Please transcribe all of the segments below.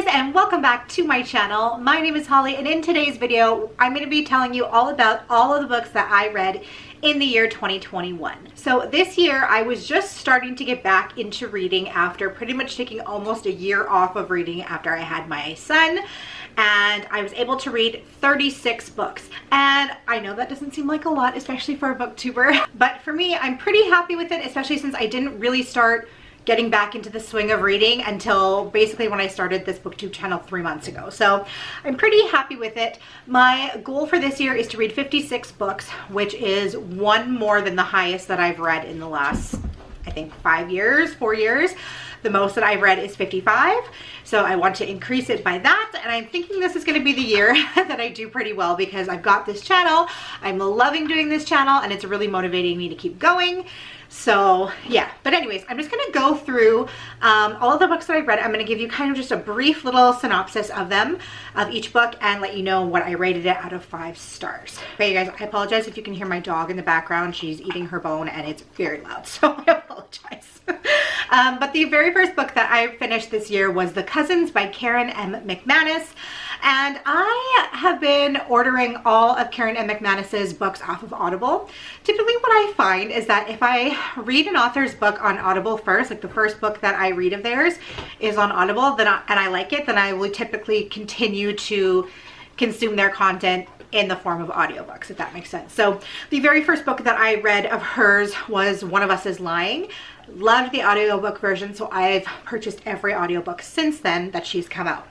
guys, and welcome back to my channel. My name is Holly, and in today's video I'm going to be telling you all about all of the books that I read in the year 2021. So this year I was just starting to get back into reading after pretty much taking almost a year off of reading after I had my son, and I was able to read 36 books. And I know that doesn't seem like a lot, especially for a booktuber, but for me, I'm pretty happy with it, especially since I didn't really start getting back into the swing of reading until basically when I started this booktube channel 3 months ago. So I'm pretty happy with it. My goal for this year is to read 56 books, which is one more than the highest that I've read in the last, I think, 4 years. The most that I've read is 55. So I want to increase it by that. And I'm thinking this is going to be the year that I do pretty well because I've got this channel. I'm loving doing this channel and it's really motivating me to keep going. So yeah, but anyways, I'm just going to go through all of the books that I've read. I'm going to give you kind of just a brief little synopsis of them, of each book, and let you know what I rated it out of 5 stars. Okay, you guys, I apologize if you can hear my dog in the background. She's eating her bone and it's very loud, so I apologize. But the very first book that I finished this year was The Cousins by Karen M. McManus. And I have been ordering all of Karen M. McManus's books off of Audible. Typically what I find is that if I read an author's book on Audible first, like the first book that I read of theirs is on Audible, then and I like it, then I will typically continue to consume their content in the form of audiobooks, if that makes sense. So the very first book that I read of hers was One of Us is Lying. Loved the audiobook version, so I've purchased every audiobook since then that she's come out.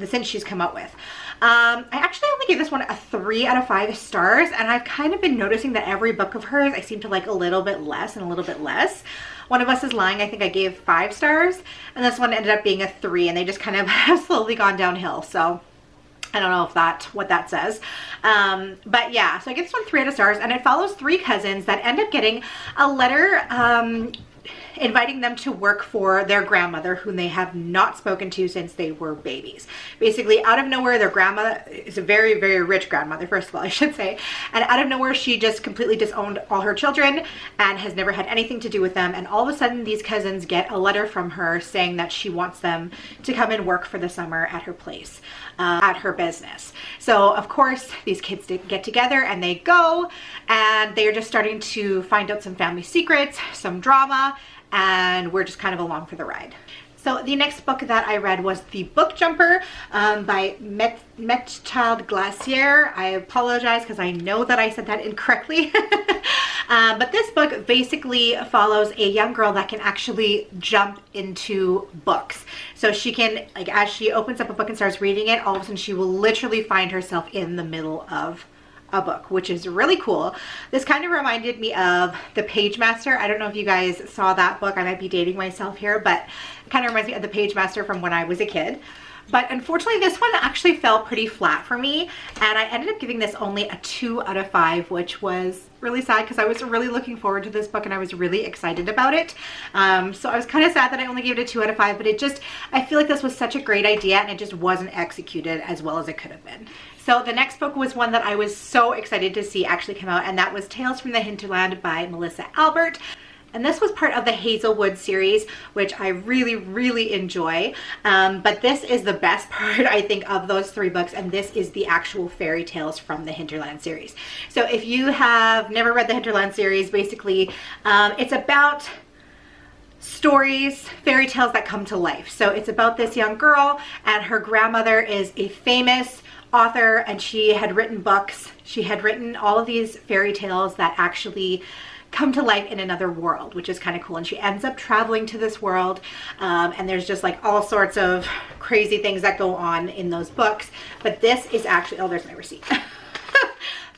Since she's come out with. I actually only gave this one a 3 out of 5 stars, and I've kind of been noticing that every book of hers I seem to like a little bit less and a little bit less. One of Us is Lying, I think I gave 5 stars, and this one ended up being a 3, and they just kind of have slowly gone downhill. So I don't know if what that says. But yeah, so I give this one 3 out of stars, and it follows 3 cousins that end up getting a letter inviting them to work for their grandmother, whom they have not spoken to since they were babies. Basically, out of nowhere, their grandmother is a very, very rich grandmother, first of all, I should say. And out of nowhere, she just completely disowned all her children and has never had anything to do with them. And all of a sudden, these cousins get a letter from her saying that she wants them to come and work for the summer at her place, at her business. So, of course, these kids get together and they go, and they're just starting to find out some family secrets, some drama, and we're just kind of along for the ride. So the next book that I read was The Book Jumper by Mechthild Glacier. I apologize because I know that I said that incorrectly. But this book basically follows a young girl that can actually jump into books. So she can, like, as she opens up a book and starts reading it, all of a sudden she will literally find herself in the middle of a book, which is really cool. This kind of reminded me of The Page Master. I don't know if you guys saw that book. I might be dating myself here, but it kind of reminds me of The Page Master from when I was a kid. But unfortunately, this one actually fell pretty flat for me, and I ended up giving this only a 2 out of 5, which was really sad because I was really looking forward to this book and I was really excited about it. So I was kind of sad that I only gave it a 2 out of 5, but I feel like this was such a great idea and it just wasn't executed as well as it could have been. So the next book was one that I was so excited to see actually come out, and that was Tales from the Hinterland by Melissa Albert. And this was part of the Hazelwood series, which I really, really enjoy. But this is the best part, I think, of those 3 books, and this is the actual fairy tales from the Hinterland series. So if you have never read the Hinterland series, basically it's about stories, fairy tales that come to life. So it's about this young girl, and her grandmother is a famous author, and she had written books. She had written all of these fairy tales that actually come to life in another world, which is kind of cool. And she ends up traveling to this world, and there's just like all sorts of crazy things that go on in those books. But this is actually, oh, there's my receipt.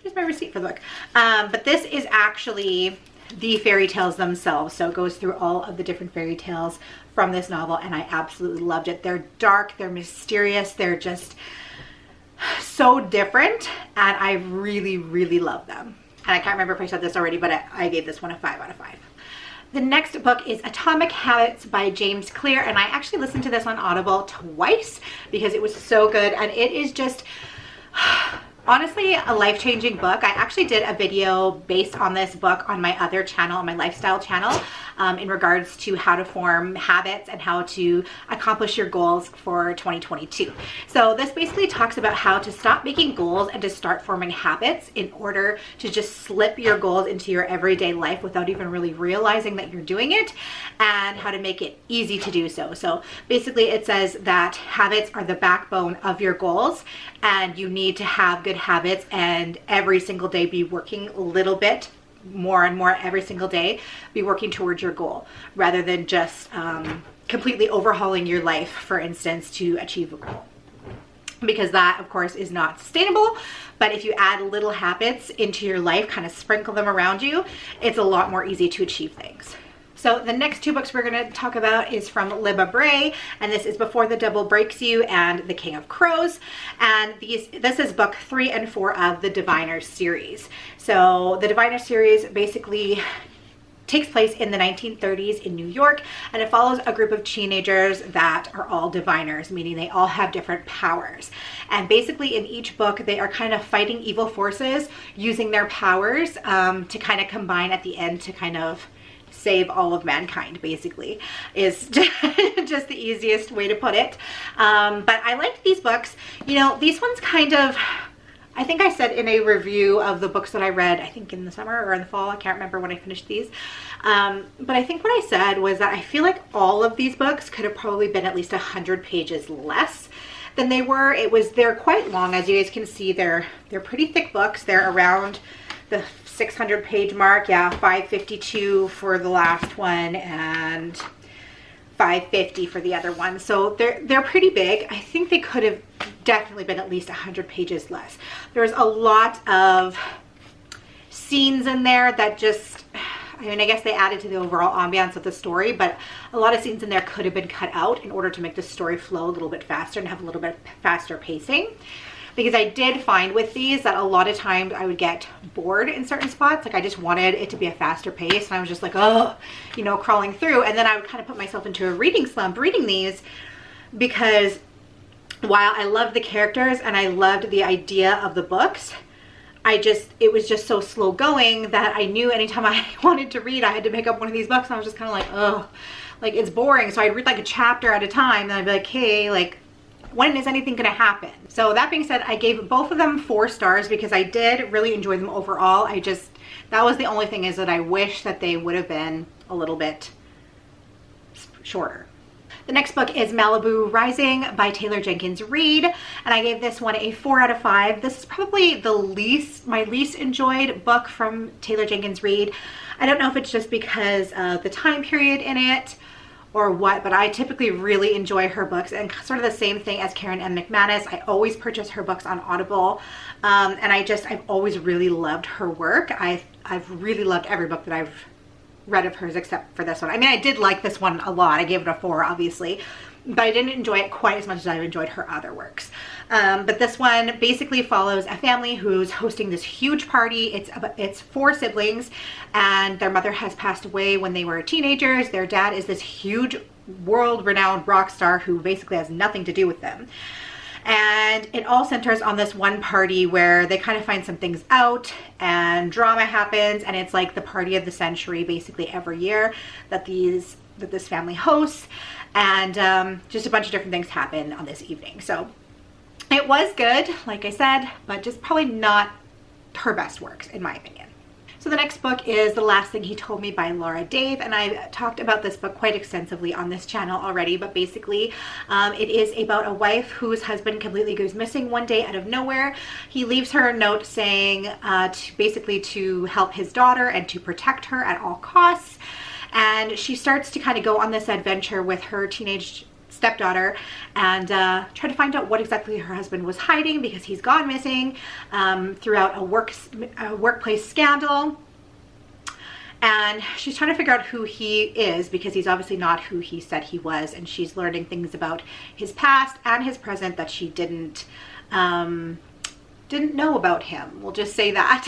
There's my receipt for the book. But this is actually the fairy tales themselves. So it goes through all of the different fairy tales from this novel, and I absolutely loved it. They're dark, they're mysterious, they're just so different, and I really, really love them. And I can't remember if I said this already, but I gave this one a 5 out of 5. The next book is Atomic Habits by James Clear, and I actually listened to this on Audible twice because it was so good, and it is just Honestly, a life-changing book. I actually did a video based on this book on my other channel, on my lifestyle channel, in regards to how to form habits and how to accomplish your goals for 2022. So this basically talks about how to stop making goals and to start forming habits in order to just slip your goals into your everyday life without even really realizing that you're doing it, and how to make it easy to do so. So basically it says that habits are the backbone of your goals, and you need to have good habits and every single day be working a little bit more and more every single day, be working towards your goal rather than just completely overhauling your life, for instance, to achieve a goal. Because that, of course, is not sustainable. But if you add little habits into your life, kind of sprinkle them around you, it's a lot more easy to achieve things. So the next two books we're going to talk about is from Libba Bray, and this is Before the Devil Breaks You and The King of Crows. And this is book 3 and 4 of the Diviner series. So the Diviner series basically takes place in the 1930s in New York, and it follows a group of teenagers that are all diviners, meaning they all have different powers. And basically in each book they are kind of fighting evil forces using their powers to kind of combine at the end to kind of save all of mankind, basically, is just the easiest way to put it. But I liked these books. You know, these ones kind of, I think I said in a review of the books that I read, I think in the summer or in the fall, I can't remember when I finished these. But I think what I said was that I feel like all of these books could have probably been at least 100 pages less than they were. They're quite long, as you guys can see. They're pretty thick books. They're around the 600 page mark. Yeah, 552 for the last one and 550 for the other one. So they're pretty big. I think they could have definitely been at least 100 pages less. There's a lot of scenes in there that just, I mean, I guess they added to the overall ambiance of the story, but a lot of scenes in there could have been cut out in order to make the story flow a little bit faster and have a little bit faster pacing. Because I did find with these that a lot of times I would get bored in certain spots. Like I just wanted it to be a faster pace, and I was just like, oh, you know, crawling through. And then I would kind of put myself into a reading slump reading these, because while I loved the characters and I loved the idea of the books, it was just so slow going that I knew anytime I wanted to read, I had to pick up one of these books, and I was just kind of like, oh, like it's boring. So I'd read like a chapter at a time, and I'd be like, hey, like, when is anything going to happen? So that being said, I gave both of them 4 stars because I did really enjoy them overall. That was the only thing, is that I wish that they would have been a little bit shorter. The next book is Malibu Rising by Taylor Jenkins Reid, and I gave this one a 4 out of 5. This is probably my least enjoyed book from Taylor Jenkins Reid. I don't know if it's just because of the time period in it or what, but I typically really enjoy her books, and sort of the same thing as Karen M. McManus. I always purchase her books on Audible, and I've always really loved her work. I've really loved every book that I've read of hers except for this one. I mean, I did like this one a lot. I gave it a 4, obviously, but I didn't enjoy it quite as much as I've enjoyed her other works. But this one basically follows a family who's hosting this huge party. It's 4 siblings, and their mother has passed away when they were teenagers. Their dad is this huge world-renowned rock star who basically has nothing to do with them. And it all centers on this one party where they kind of find some things out and drama happens, and it's like the party of the century basically every year that this family hosts, and just a bunch of different things happen on this evening. So it was good, like I said, but just probably not her best works in my opinion. So the next book is The Last Thing He Told Me by Laura Dave, and I've talked about this book quite extensively on this channel already, but basically it is about a wife whose husband completely goes missing one day out of nowhere. He leaves her a note saying basically to help his daughter and to protect her at all costs, and she starts to kind of go on this adventure with her teenage stepdaughter and try to find out what exactly her husband was hiding, because he's gone missing throughout a workplace scandal. And she's trying to figure out who he is, because he's obviously not who he said he was, and she's learning things about his past and his present that she didn't know about him. We'll just say that.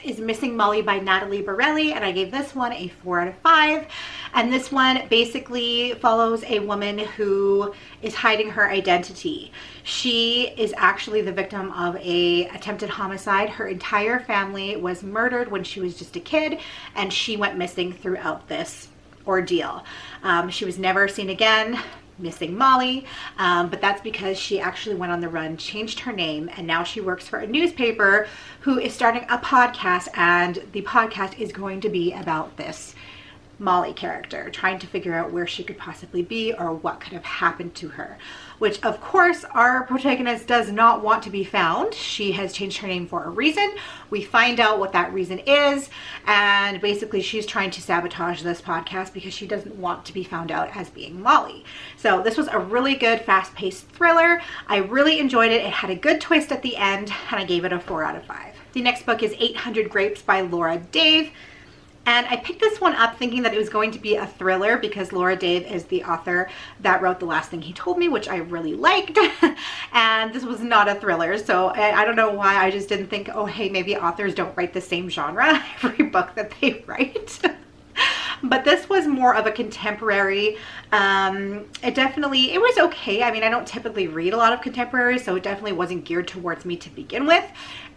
is Missing Molly by Natalie Borelli, and I gave this one a 4 out of 5. And this one basically follows a woman who is hiding her identity. She is actually the victim of a attempted homicide. Her entire family was murdered when she was just a kid, and she went missing throughout this ordeal. She was never seen again. Missing Molly, but that's because she actually went on the run, changed her name, and now she works for a newspaper who is starting a podcast, and the podcast is going to be about this Molly character, trying to figure out where she could possibly be or what could have happened to her, which of course our protagonist does not want to be found. She has changed her name for a reason. We find out what that reason is, and basically she's trying to sabotage this podcast because she doesn't want to be found out as being Molly. So this was a really good fast-paced thriller. I really enjoyed it. It had a good twist at the end, and I gave it a 4 out of 5. The next book is 800 Grapes by Laura Dave. And I picked this one up thinking that it was going to be a thriller because Laura Dave is the author that wrote The Last Thing He Told Me, which I really liked. And this was not a thriller, so I don't know why. I just didn't think, oh, hey, maybe authors don't write the same genre every book that they write. But this was more of a contemporary. It was okay. I mean, I don't typically read a lot of contemporary, so it definitely wasn't geared towards me to begin with.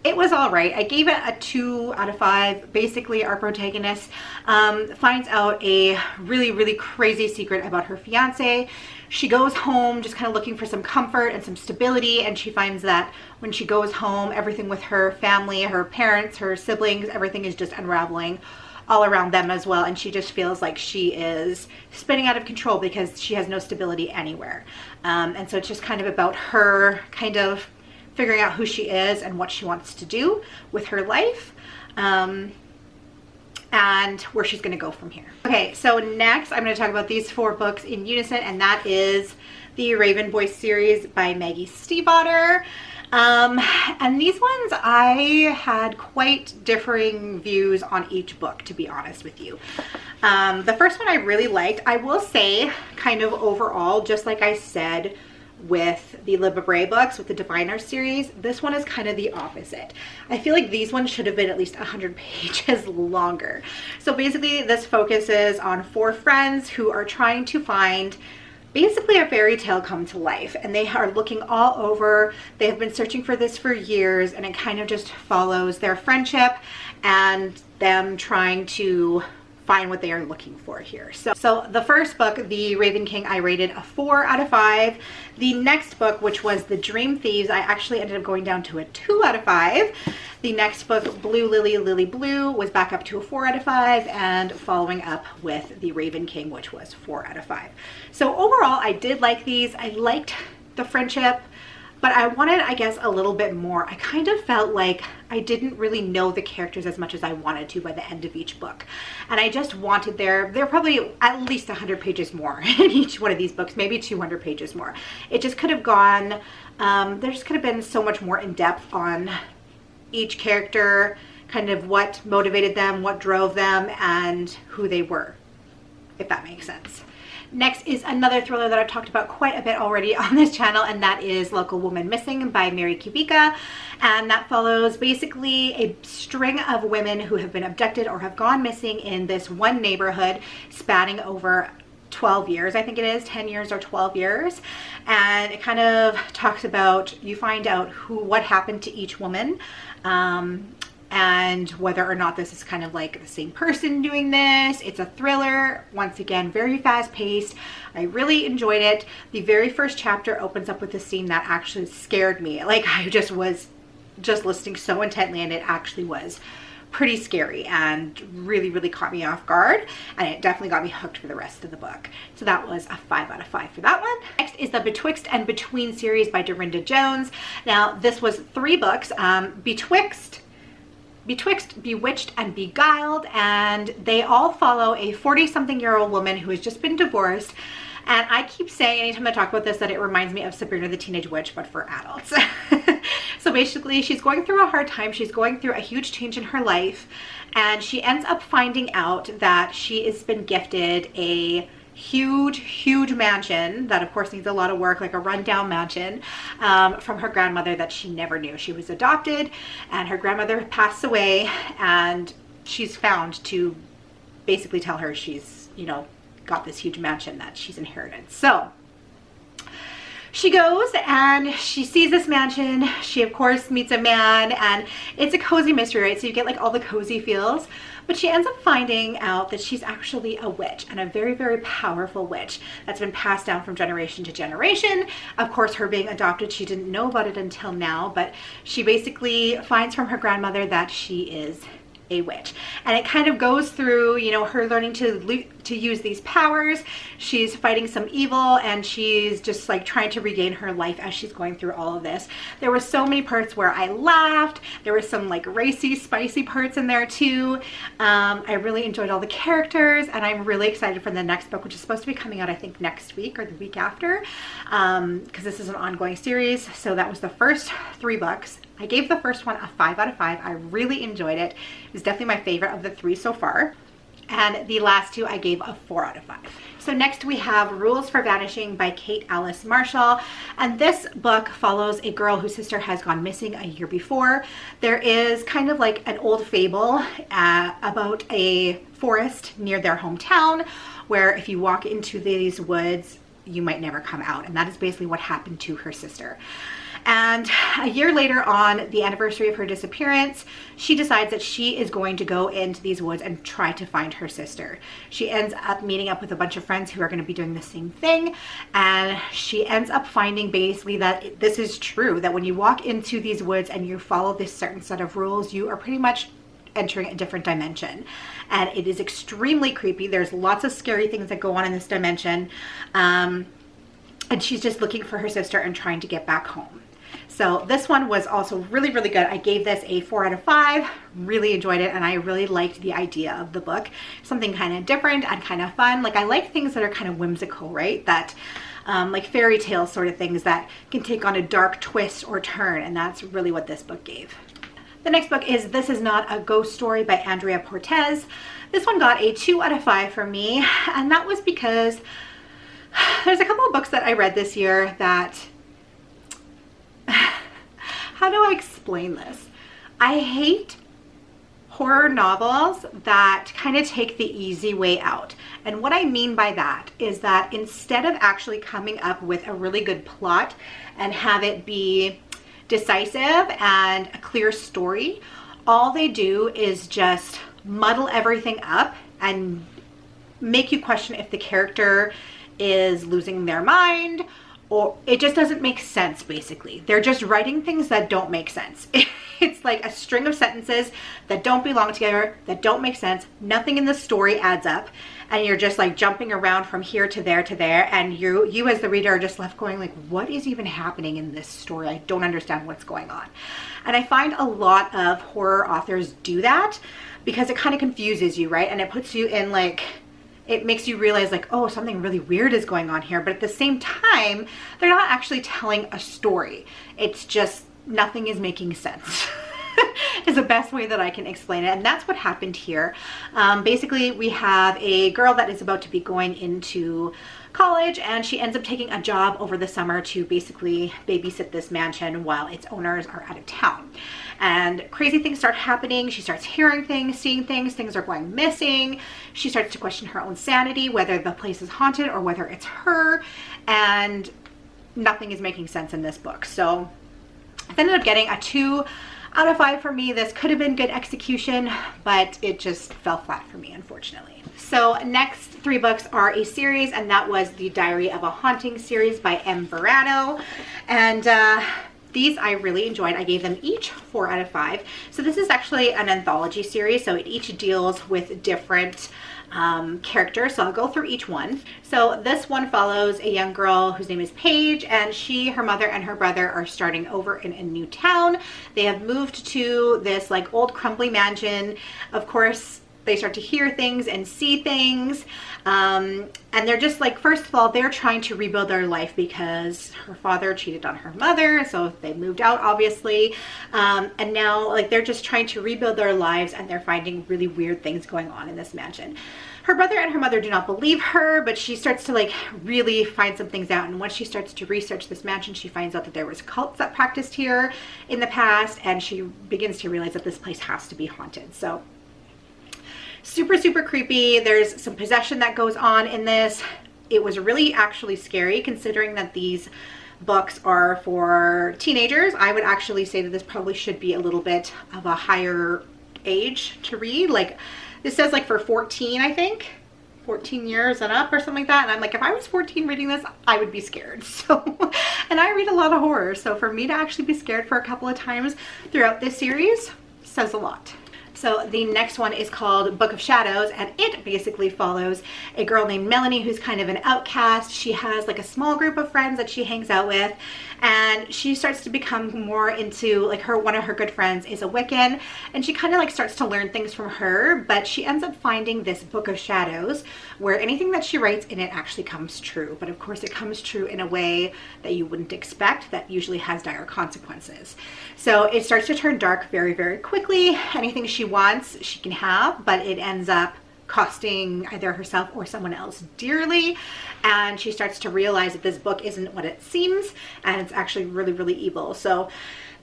It was all right. I gave it a 2 out of 5. Basically, our protagonist finds out a really, really crazy secret about her fiance. She goes home just kind of looking for some comfort and some stability, and she finds that when she goes home, everything with her family, her parents, her siblings, everything is just unraveling all around them as well, and she just feels like she is spinning out of control because she has no stability anywhere. And so it's just kind of about her kind of figuring out who she is and what she wants to do with her life, and where she's going to go from here. Okay, so next I'm going to talk about these 4 books in unison, and that is the Raven Boy series by Maggie Stiefvater. And these ones I had quite differing views on each book, to be honest with you. The first one I really liked. I will say, kind of overall, just like I said with the Libba Bray books, with the Diviner series, this one is kind of the opposite. I feel like these ones should have been at least 100 pages longer. So basically this focuses on 4 friends who are trying to find basically a fairy tale come to life, and they are looking all over. They have been searching for this for years, and it kind of just follows their friendship and them trying to find what they are looking for here. So the first book, The Raven King, I rated a 4 out of 5. The next book, which was The Dream Thieves, I actually ended up going down to a 2 out of 5. The next book, Blue Lily, Lily Blue, was back up to a 4 out of 5, and following up with The Raven King, which was 4 out of 5. So overall, I did like these. I liked the friendship, but I wanted, I guess, a little bit more. I kind of felt like I didn't really know the characters as much as I wanted to by the end of each book. And I just wanted they're probably at least 100 pages more in each one of these books, maybe 200 pages more. It just could have gone, there just could have been so much more in depth on each character, kind of what motivated them, what drove them, and who they were, if that makes sense. Next is another thriller that I've talked about quite a bit already on this channel, and that is Local Woman Missing by Mary Kubica. And that follows basically a string of women who have been abducted or have gone missing in this one neighborhood, spanning over 12 years, I think it is, 10 years or 12 years. And it kind of talks about, you find out what happened to each woman, and whether or not this is kind of like the same person doing this. It's a thriller, once again, very fast paced. I really enjoyed it. The very first chapter opens up with a scene that actually scared me. Like, I just was listening so intently, and it actually was pretty scary and really, really caught me off guard, and it definitely got me hooked for the rest of the book. So that was a 5 out of 5 for that one. Next is the Betwixt and Between series by Dorinda Jones. Now, this was 3 books, Betwixt, Bewitched, and Beguiled, and they all follow a 40-something-year-old woman who has just been divorced. And I keep saying anytime I talk about this that it reminds me of Sabrina the Teenage Witch, but for adults. So basically, she's going through a hard time. She's going through a huge change in her life, and she ends up finding out that she has been gifted a huge mansion that of course needs a lot of work, like a rundown mansion, from her grandmother that she never knew. She was adopted and her grandmother passed away, and she's found to basically tell her she's, you know, got this huge mansion that she's inherited. So she goes and she sees this mansion. She of course meets a man, and it's a cozy mystery, right? So you get like all the cozy feels, but she ends up finding out that she's actually a witch, and a very powerful witch that's been passed down from generation to generation. Of course, her being adopted, she didn't know about it until now, but she basically finds from her grandmother that she is a witch, and it kind of goes through, you know, her learning to use these powers. She's fighting some evil, and she's just like trying to regain her life as she's going through all of this. There were so many parts where I laughed. There were some like racy, spicy parts in there too. I really enjoyed all the characters, and I'm really excited for the next book, which is supposed to be coming out I think next week or the week after, because this is an ongoing series. So that was the first 3 books. I gave the first one a 5 out of 5. I really enjoyed it. It was definitely my favorite of the 3 so far. And the last 2 I gave a 4 out of 5. So next we have Rules for Vanishing by Kate Alice Marshall. And this book follows a girl whose sister has gone missing a year before. There is kind of like an old fable about a forest near their hometown, where if you walk into these woods, you might never come out. And that is basically what happened to her sister. And a year later, on the anniversary of her disappearance, she decides that she is going to go into these woods and try to find her sister. She ends up meeting up with a bunch of friends who are going to be doing the same thing. And she ends up finding basically that this is true, that when you walk into these woods and you follow this certain set of rules, you are pretty much entering a different dimension. And it is extremely creepy. There's lots of scary things that go on in this dimension. And she's just looking for her sister and trying to get back home. So this one was also really good. I gave this a 4 out of 5. Really enjoyed it, and I really liked the idea of the book. Something kind of different and kind of fun. Like, I like things that are kind of whimsical, right? That like fairy tale sort of things that can take on a dark twist or turn, and that's really what this book gave. The next book is This Is Not a Ghost Story by Andrea Portez. This one got a 2 out of 5 for me, and that was because there's a couple of books that I read this year that, how do I explain this? I hate horror novels that kind of take the easy way out. And what I mean by that is that instead of actually coming up with a really good plot and have it be decisive and a clear story, all they do is just muddle everything up and make you question if the character is losing their mind, or it just doesn't make sense. Basically, they're just writing things that don't make sense. It's like a string of sentences that don't belong together, that don't make sense. Nothing in the story adds up, and you're just like jumping around from here to there, and you as the reader are just left going like, what is even happening in this story? I don't understand what's going on. And I find a lot of horror authors do that because it kind of confuses you, right? And it puts you in like, it makes you realize like, oh, something really weird is going on here. But at the same time, they're not actually telling a story. It's just nothing is making sense. Is the best way that I can explain it. And that's what happened here. Basically, we have a girl that is about to be going into college, and she ends up taking a job over the summer to basically babysit this mansion while its owners are out of town. And crazy things start happening. She starts hearing things, seeing things, things are going missing. She starts to question her own sanity, whether the place is haunted or whether it's her, and nothing is making sense in this book. So I ended up getting a 2 out of 5 for me. This could have been good execution, but it just fell flat for me, unfortunately. So next 3 books are a series, and that was the Diary of a Haunting series by M. Verano. And these I really enjoyed. I gave them each 4 out of 5. So this is actually an anthology series, so it each deals with different characters. So I'll go through each one. So this one follows a young girl whose name is Paige, and her mother and her brother are starting over in a new town. They have moved to this like old crumbly mansion. Of course, they start to hear things and see things. And they're just like, first of all, they're trying to rebuild their life because her father cheated on her mother. So they moved out, obviously. And now like they're just trying to rebuild their lives, and they're finding really weird things going on in this mansion. Her brother and her mother do not believe her, but she starts to like really find some things out. And once she starts to research this mansion, she finds out that there was cults that practiced here in the past, and she begins to realize that this place has to be haunted. So super, super creepy. There's some possession that goes on in this. It was really actually scary considering that these books are for teenagers. I would actually say that this probably should be a little bit of a higher age to read. Like this says like for 14, I think. 14 years and up or something like that. And I'm like, if I was 14 reading this, I would be scared. So, and I read a lot of horror. So for me to actually be scared for a couple of times throughout this series says a lot. So the next one is called Book of Shadows, and it basically follows a girl named Melanie who's kind of an outcast. She has like a small group of friends that she hangs out with, and she starts to become more into like one of her good friends is a Wiccan, and she kind of like starts to learn things from her, but she ends up finding this Book of Shadows where anything that she writes in it actually comes true. But of course it comes true in a way that you wouldn't expect, that usually has dire consequences. So it starts to turn dark very, very quickly. Anything she wants she can have, but it ends up costing either herself or someone else dearly, and she starts to realize that this book isn't what it seems, and it's actually really, really evil. So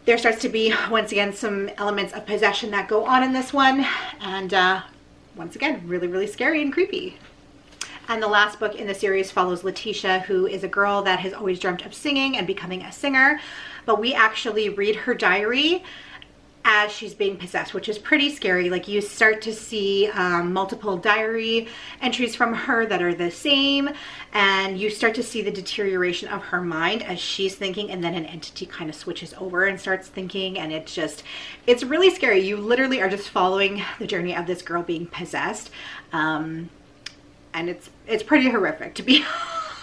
there starts to be once again some elements of possession that go on in this one, and once again really, really scary and creepy. And the last book in the series follows Letitia, who is a girl that has always dreamt of singing and becoming a singer, but we actually read her diary as she's being possessed, which is pretty scary. Like you start to see multiple diary entries from her that are the same, and you start to see the deterioration of her mind as she's thinking, and then an entity kind of switches over and starts thinking, and it's really scary. You literally are just following the journey of this girl being possessed, and it's pretty horrific, to be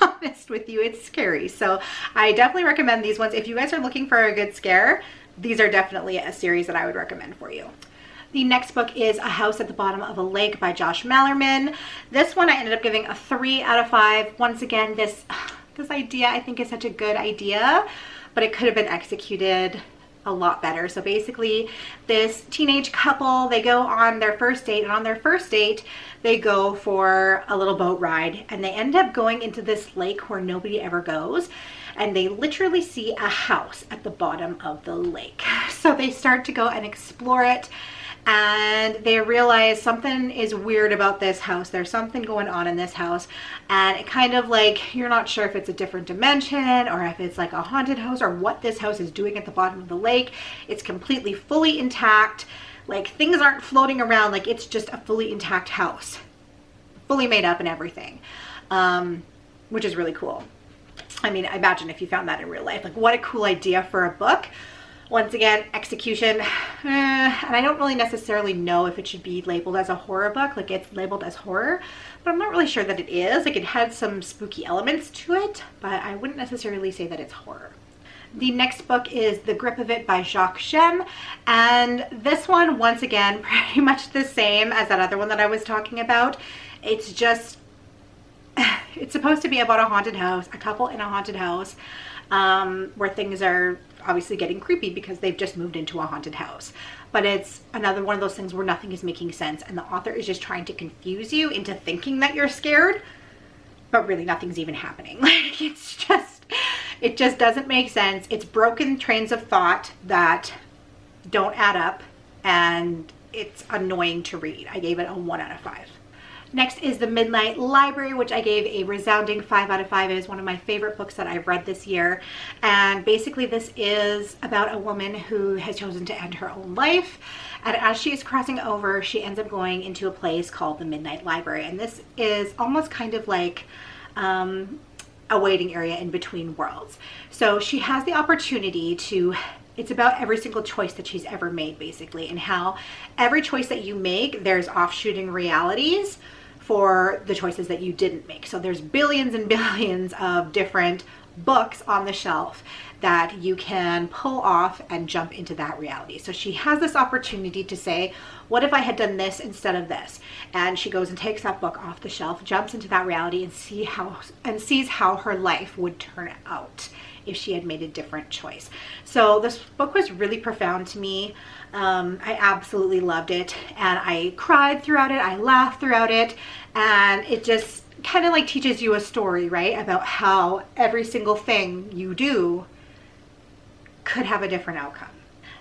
honest with you. It's scary. So I definitely recommend these ones. If you guys are looking for a good scare, these are definitely a series that I would recommend for you. The next book is A House at the Bottom of a Lake by Josh Malerman. This one I ended up giving a 3 out of 5. Once again, this idea I think is such a good idea, but it could have been executed a lot better. So basically this teenage couple, they go on their first date, and on their first date they go for a little boat ride, and they end up going into this lake where nobody ever goes, and they literally see a house at the bottom of the lake. So they start to go and explore it, and they realize something is weird about this house. There's something going on in this house, and it kind of like, you're not sure if it's a different dimension or if it's like a haunted house or what this house is doing at the bottom of the lake. It's completely fully intact. Like things aren't floating around, like it's just a fully intact house, fully made up and everything, which is really cool. I mean, imagine if you found that in real life. Like what a cool idea for a book. Once again, execution, and I don't really necessarily know if it should be labeled as a horror book. Like it's labeled as horror, but I'm not really sure that it is. Like it had some spooky elements to it, but I wouldn't necessarily say that it's horror. The next book is The Grip of It by Jacques Shem, and this one, once again, pretty much the same as that other one that I was talking about. It's just, it's supposed to be about a haunted house, a couple in a haunted house, where things are obviously getting creepy because they've just moved into a haunted house. But it's another one of those things where nothing is making sense, and the author is just trying to confuse you into thinking that you're scared, but really nothing's even happening. Like it just doesn't make sense. It's broken trains of thought that don't add up, and it's annoying to read. I gave it a 1 out of 5. Next is The Midnight Library, which I gave a resounding 5 out of 5. It is one of my favorite books that I've read this year. And basically this is about a woman who has chosen to end her own life. And as she is crossing over, she ends up going into a place called the Midnight Library. And this is almost kind of like a waiting area in between worlds. So she has the opportunity to, it's about every single choice that she's ever made, basically, and how every choice that you make, there's offshooting realities for the choices that you didn't make. So there's billions and billions of different books on the shelf that you can pull off and jump into that reality. So she has this opportunity to say, what if I had done this instead of this? And she goes and takes that book off the shelf, jumps into that reality, and sees how her life would turn out if she had made a different choice. So this book was really profound to me. I absolutely loved it, and I cried throughout it, I laughed throughout it, and it just kind of like teaches you a story, right, about how every single thing you do could have a different outcome.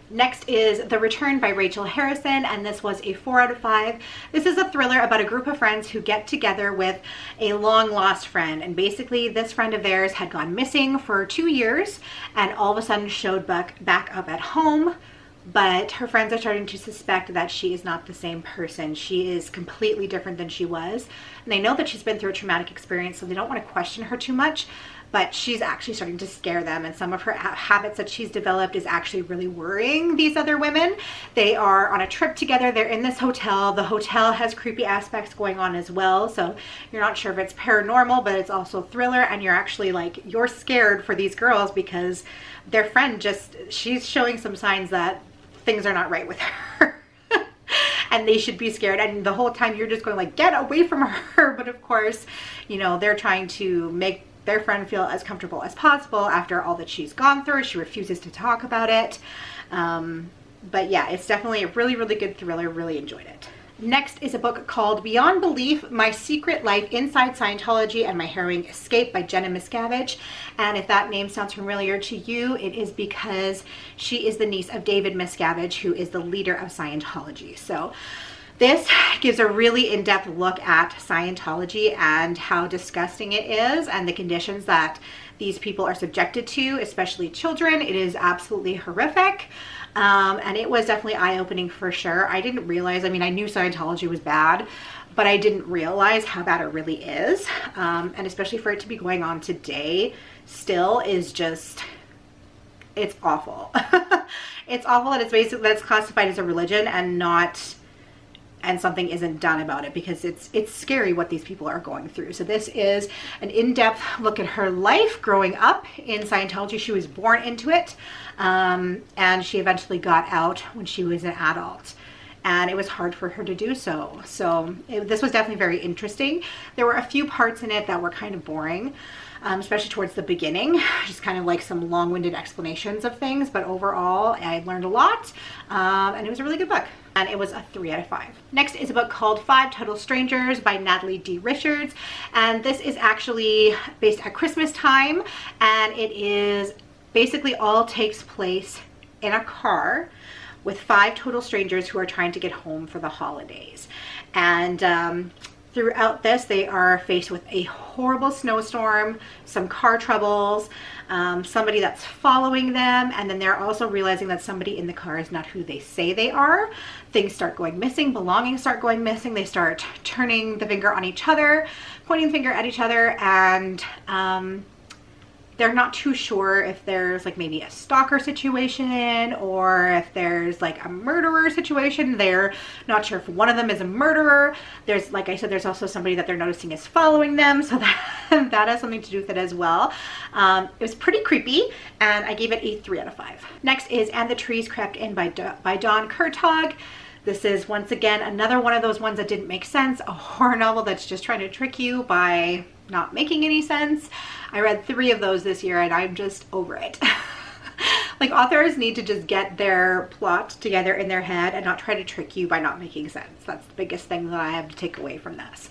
Next is The Return by Rachel Harrison, and this was a 4 out of 5. This is a thriller about a group of friends who get together with a long lost friend, and basically this friend of theirs had gone missing for 2 years and all of a sudden showed back up at home. But her friends are starting to suspect that she is not the same person. She is completely different than she was. And they know that she's been through a traumatic experience, so they don't want to question her too much. But she's actually starting to scare them. And some of her habits that she's developed is actually really worrying these other women. They are on a trip together. They're in this hotel. The hotel has creepy aspects going on as well. So you're not sure if it's paranormal, but it's also thriller. And you're actually like, you're scared for these girls because their friend she's showing some signs that things are not right with her. And they should be scared, and the whole time you're just going like, get away from her. But of course, you know, they're trying to make their friend feel as comfortable as possible after all that she's gone through. She refuses to talk about it. But yeah, it's definitely a really, really good thriller. Really enjoyed it. Next is a book called Beyond Belief, My Secret Life Inside Scientology and My Harrowing Escape by Jenna Miscavige. And if that name sounds familiar to you, it is because she is the niece of David Miscavige, who is the leader of Scientology. So this gives a really in-depth look at Scientology and how disgusting it is and the conditions that these people are subjected to, especially children. It is absolutely horrific. And it was definitely eye-opening for sure. I didn't realize, I mean, I knew Scientology was bad, but I didn't realize how bad it really is. And especially for it to be going on today still is just, it's awful. It's awful that it's basically, that's classified as a religion and something isn't done about it, because it's scary what these people are going through. So this is an in-depth look at her life growing up in Scientology. She was born into it, and she eventually got out when she was an adult, and it was hard for her to do so. So this was definitely very interesting. There were a few parts in it that were kind of boring, especially towards the beginning, just kind of like some long-winded explanations of things, but overall I learned a lot, and it was a really good book. And it was a 3 out of 5. Next is a book called 5 Total Strangers by Natalie D. Richards. And this is actually based at Christmas time. And it is basically all takes place in a car with 5 total strangers who are trying to get home for the holidays. And throughout this, they are faced with a horrible snowstorm, some car troubles, somebody that's following them, and then they're also realizing that somebody in the car is not who they say they are. Things start going missing, belongings start going missing, they start turning the finger on each other, pointing the finger at each other, and they're not too sure if there's like maybe a stalker situation or if there's like a murderer situation. They're not sure if one of them is a murderer. There's, like I said, there's also somebody that they're noticing is following them, so that has something to do with it as well. It was pretty creepy, and I gave it a 3 out of 5. Next is And the Trees Crept In by Dawn Kurtog. This is once again another one of those ones that didn't make sense, a horror novel that's just trying to trick you by not making any sense. I read 3 of those this year and I'm just over it. Like, authors need to just get their plot together in their head and not try to trick you by not making sense. That's the biggest thing that I have to take away from this.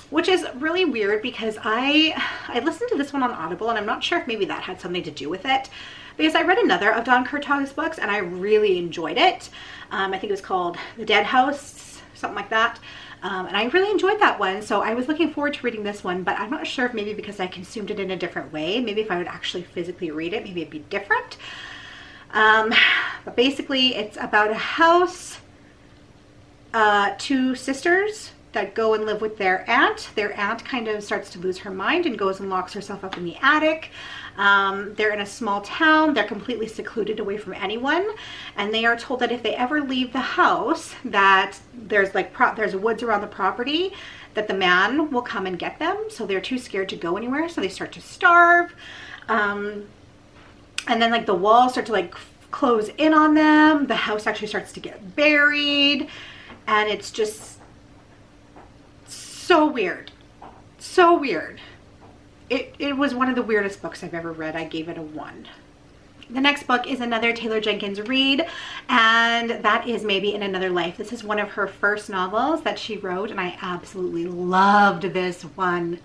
Which is really weird because I listened to this one on Audible, and I'm not sure if maybe that had something to do with it, because I read another of Dawn Kurtog's books and I really enjoyed it. I think it was called The Dead House, something like that. And I really enjoyed that one, so I was looking forward to reading this one, but I'm not sure if maybe because I consumed it in a different way, maybe if I would actually physically read it, maybe it'd be different. But basically it's about a house, 2 sisters that go and live with their aunt. Their aunt kind of starts to lose her mind and goes and locks herself up in the attic. They're in a small town. They're completely secluded away from anyone. And they are told that if they ever leave the house, that there's there's woods around the property, that the man will come and get them. So they're too scared to go anywhere. So they start to starve. And then like the walls start to like close in on them. The house actually starts to get buried. And it's just so weird. So weird. It was one of the weirdest books I've ever read. I gave it a 1. The next book is another Taylor Jenkins read, and that is Maybe in Another Life. This is one of her first novels that she wrote, and I absolutely loved this one.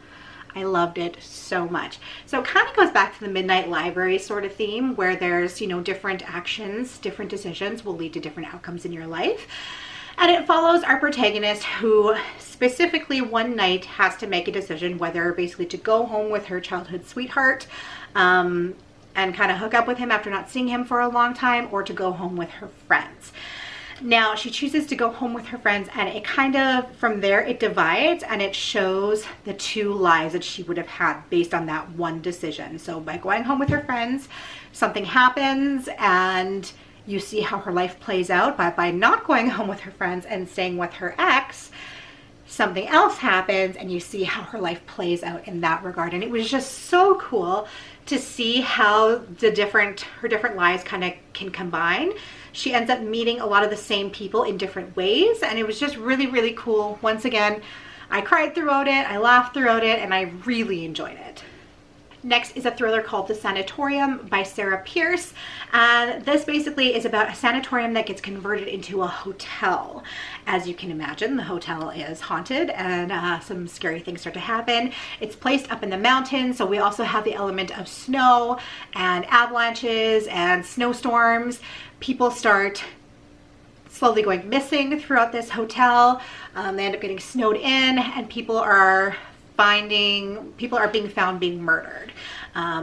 I loved it so much. So it kind of goes back to the Midnight Library sort of theme, where there's, you know, different actions, different decisions will lead to different outcomes in your life. And it follows our protagonist, who specifically one night has to make a decision whether basically to go home with her childhood sweetheart and kind of hook up with him after not seeing him for a long time, or to go home with her friends. Now she chooses to go home with her friends, and it kind of, from there, it divides and it shows the 2 lives that she would have had based on that one decision. So by going home with her friends, something happens and you see how her life plays out. But by not going home with her friends and staying with her ex, something else happens and you see how her life plays out in that regard. And it was just so cool to see how her different lives kind of can combine. She ends up meeting a lot of the same people in different ways, and it was just really, really cool. Once again, I cried throughout it, I laughed throughout it, and I really enjoyed it. Next is a thriller called The Sanatorium by Sarah Pierce. And this basically is about a sanatorium that gets converted into a hotel. As you can imagine, the hotel is haunted and some scary things start to happen. It's placed up in the mountains, so we also have the element of snow and avalanches and snowstorms. People start slowly going missing throughout this hotel. They end up getting snowed in, and people are being found being murdered.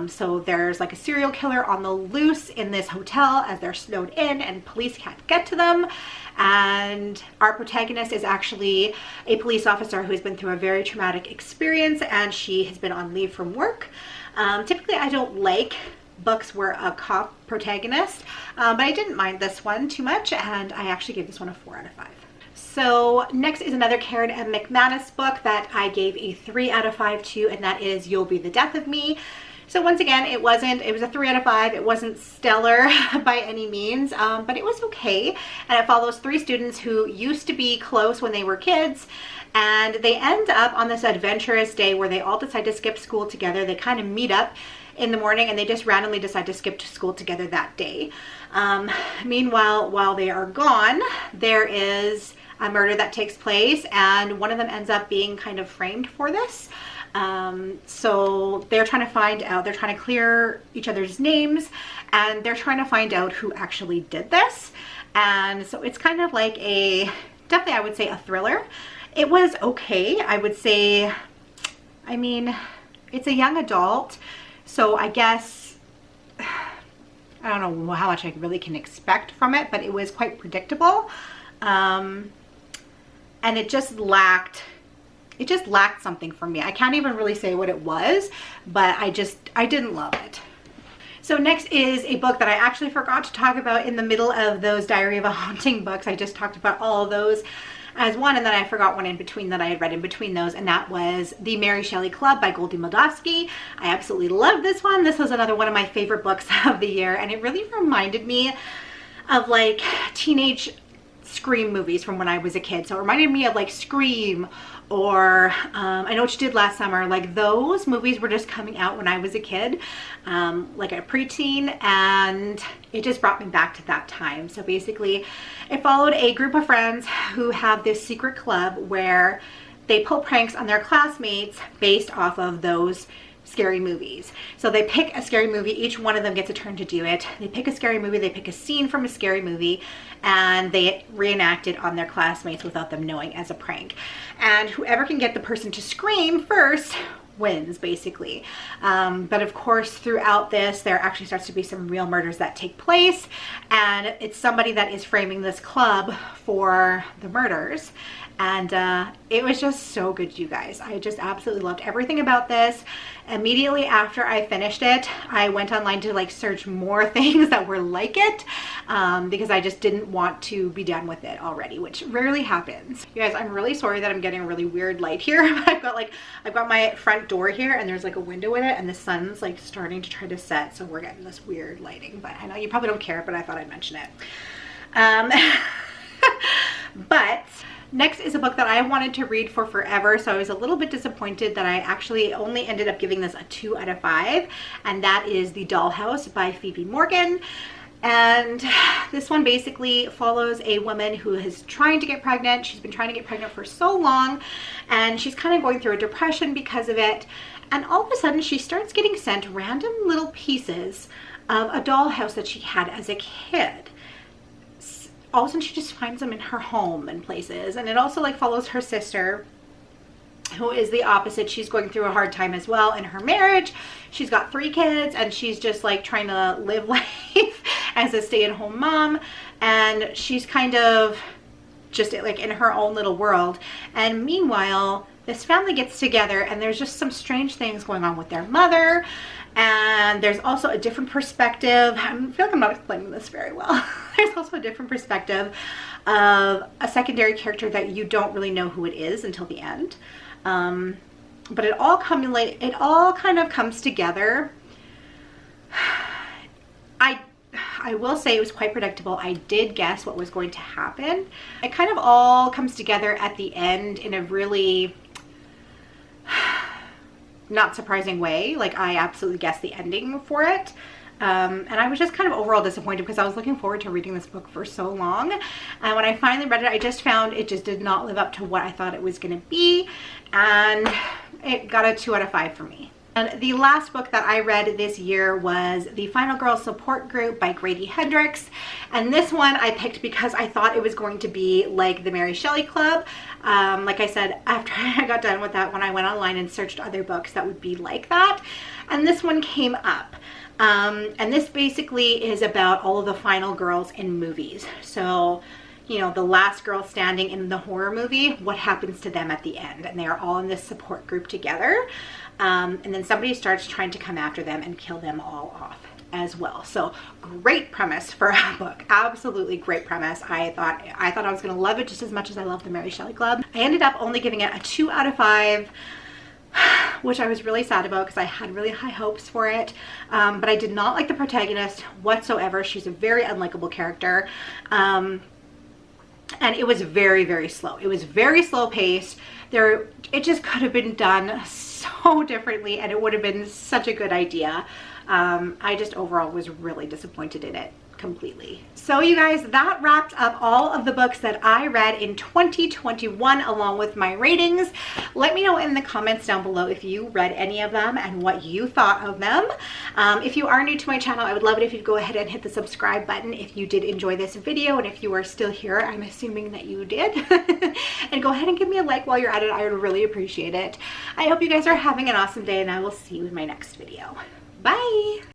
So there's like a serial killer on the loose in this hotel as they're snowed in and police can't get to them. And our protagonist is actually a police officer who's been through a very traumatic experience, and she has been on leave from work. Typically I don't like books where a cop protagonist, but I didn't mind this one too much, and I actually gave this one a 4 out of 5. So next is another Karen M. McManus book that I gave a 3 out of 5 to, and that is You'll Be the Death of Me. So once again, it was a 3 out of 5. It wasn't stellar by any means, but it was okay. And it follows 3 students who used to be close when they were kids, and they end up on this adventurous day where they all decide to skip school together. They kind of meet up in the morning and they just randomly decide to skip to school together that day. Meanwhile, while they are gone, there is a murder that takes place, and one of them ends up being kind of framed for this. So they're trying to find out, they're trying to clear each other's names, and they're trying to find out who actually did this. And so it's kind of like definitely I would say a thriller. It was okay. I would say, I mean, it's a young adult, so I guess, I don't know how much I really can expect from it, but it was quite predictable. And it just lacked something for me. I can't even really say what it was, but I didn't love it. So next is a book that I actually forgot to talk about in the middle of those Diary of a Haunting books. I just talked about all of those as one, and then I forgot one in between that I had read in between those, and that was The Mary Shelley Club by Goldie Moldavsky. I absolutely loved this one. This was another one of my favorite books of the year, and it really reminded me of like teenage Scream movies from when I was a kid. So it reminded me of like Scream, or I Know What You Did Last Summer. Like those movies were just coming out when I was a kid, like a preteen, and it just brought me back to that time. So basically it followed a group of friends who have this secret club where they pull pranks on their classmates based off of those scary movies. So they pick a scary movie, each one of them gets a turn to do it. They pick a scary movie, they pick a scene from a scary movie, and they reenact it on their classmates without them knowing as a prank. And whoever can get the person to scream first wins, basically. But of course, throughout this, there actually starts to be some real murders that take place, and it's somebody that is framing this club for the murders. And it was just so good, you guys. I just absolutely loved everything about this. Immediately after I finished it, I went online to like search more things that were like it, because I just didn't want to be done with it already, which rarely happens. You guys, I'm really sorry that I'm getting a really weird light here. I've got my front door here, and there's like a window in it, and the sun's like starting to try to set, so we're getting this weird lighting. But I know you probably don't care, but I thought I'd mention it. But next is a book that I wanted to read for forever, so I was a little bit disappointed that I actually only ended up giving this a 2 out of 5, and that is The Dollhouse by Phoebe Morgan. And this one basically follows a woman who is trying to get pregnant. She's been trying to get pregnant for so long, and she's kind of going through a depression because of it. And all of a sudden she starts getting sent random little pieces of a dollhouse that she had as a kid. All of a sudden she just finds them in her home and places. And it also like follows her sister, who is the opposite. She's going through a hard time as well in her marriage. She's got 3 kids, and she's just like trying to live life as a stay-at-home mom, and she's kind of just like in her own little world. And meanwhile, this family gets together, and there's just some strange things going on with their mother. And there's also a different perspective. I feel like I'm not explaining this very well. There's also a different perspective of a secondary character that you don't really know who it is until the end. But it all kind of comes together. I will say it was quite predictable. I did guess what was going to happen. It kind of all comes together at the end in a really not surprising way. Like, I absolutely guessed the ending for it. And I was just kind of overall disappointed because I was looking forward to reading this book for so long. And when I finally read it, I just found it just did not live up to what I thought it was going to be. And it got a 2 out of 5 for me. And the last book that I read this year was The Final Girl Support Group by Grady Hendrix. And this one I picked because I thought it was going to be like the Mary Shelley Club. Like I said, after I got done with that one, I went online and searched other books that would be like that. And this one came up. And this basically is about all of the final girls in movies. So, you know, the last girl standing in the horror movie, what happens to them at the end? And they are all in this support group together. And then somebody starts trying to come after them and kill them all off as well. So great premise for a book. Absolutely great premise. I thought I was going to love it just as much as I love the Mary Shelley Club. I ended up only giving it a 2 out of 5. Which I was really sad about because I had really high hopes for it. But I did not like the protagonist whatsoever. She's a very unlikable character. And it was very, very slow. It was very slow paced. It just could have been done so differently, and it would have been such a good idea. I just overall was really disappointed in it completely. So you guys, that wrapped up all of the books that I read in 2021 along with my ratings. Let me know in the comments down below if you read any of them and what you thought of them. If you are new to my channel, I would love it if you'd go ahead and hit the subscribe button if you did enjoy this video, and if you are still here, I'm assuming that you did. And go ahead and give me a like while you're at it. I would really appreciate it. I hope you guys are having an awesome day, and I will see you in my next video. Bye!